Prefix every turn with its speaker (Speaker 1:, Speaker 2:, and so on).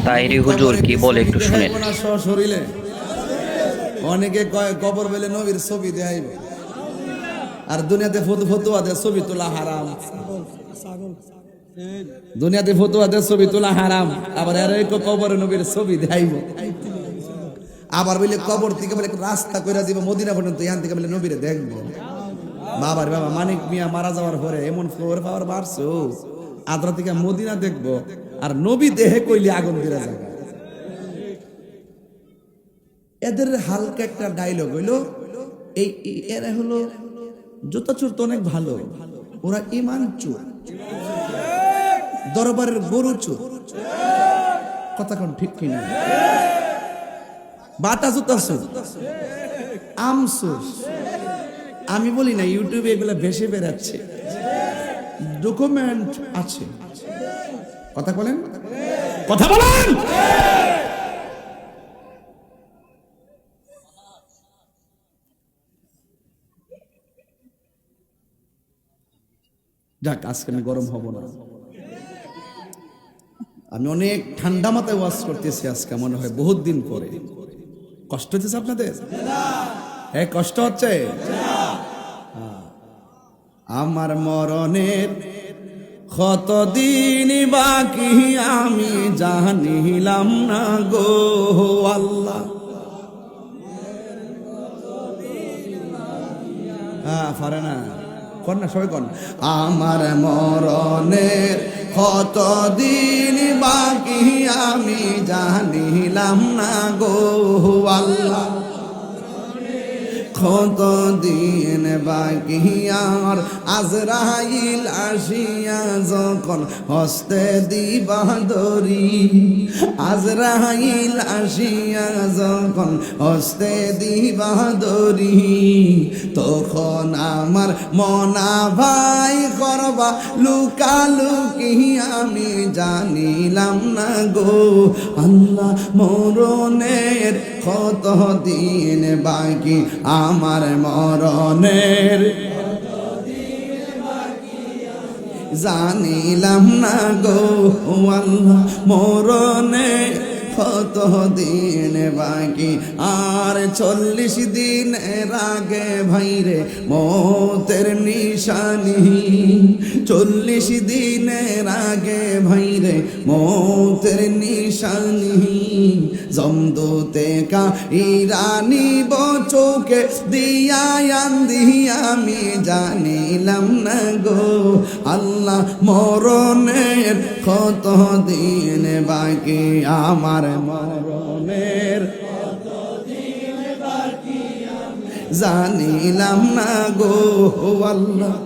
Speaker 1: তাহিরি হুজুর কি বলে একটু শুনেন।
Speaker 2: শরীরে অনেকে কয় কবর বেলে নবীর ছবি দেখাইব, আর দুনিয়াতে ফতুয়া দেয় ছবি তোলা হারাম। দুনিয়াতে ফতুয়া দেয় ছবি তোলা হারাম, আবার এর কবরে নবীর ছবি দেখাইব। আবার বলে কবর থেকে বলে রাস্তা করে দিব মদিনা পর্যন্ত, এখান থেকে বলে নবীরে দেখবো। বাবার বাবা মানিক মিয়া মারা যাওয়ার পরে এমন ফ্লোর পাওয়ার বাড়ছো, আদ্রা থেকে মদিনা দেখবো, আর নবী দেহে কইলে আগুন দিয়ে যাবে। এদের হালকা একটা ডায়লগ হইলো এই, এরা হলো জুতা চোর তো অনেক ভালো, ওরা ইমান চোর, দরবারের গরু চোর। কথা কোন ঠিক কিনা? বাটা জুতা চোর, আম চোর। আমি বলি না, ইউটিউবে এগুলো ভেসে বেড়াচ্ছে, ডকুমেন্ট আছে। কথা বলেন, কথা বলেন। যাক, আজকে আমি গরম হব না, আমি অনেক ঠান্ডা মাথায় ওয়াজ করতেছি আজকে, মনে হয় বহুত দিন পরে। কষ্ট হচ্ছে আপনাদের? হ্যাঁ, কষ্ট হচ্ছে। আমার মরণের কতদিন বাকি আমি জানিলাম না গো আল্লাহ। পারে না, কর না সবাই কর। আমার মরণের কতদিন বাকি আমি জানিলাম না গো আল্লাহ। কতদিন বাকি আর আজরাইল আসিয়া যখন হস্তে দিবা দরি, আজরাইল আসিয়া যখন হস্তে দিবা দরি, তখন আমার মনা ভাই করবা লুকালুকি আমি জানিলাম না গো আল্লাহ। মরণের কতদিন বাকি আমার মরণের জানিলাম না গো আল্লাহ। মরণের কতদিন বাকি আর 40 দিনের আগে ভাইরে মতের নিশানি, 40 দিনের আগে ভাইরে মতের নিশানি। জমদূতে কা ইরানি বচোকে দিয়া আন্দি আমি জানিলাম না গো আল্লাহ। মরণের কতদিন বাকি আমার মরণের জানিলাম না গো আল্লাহ।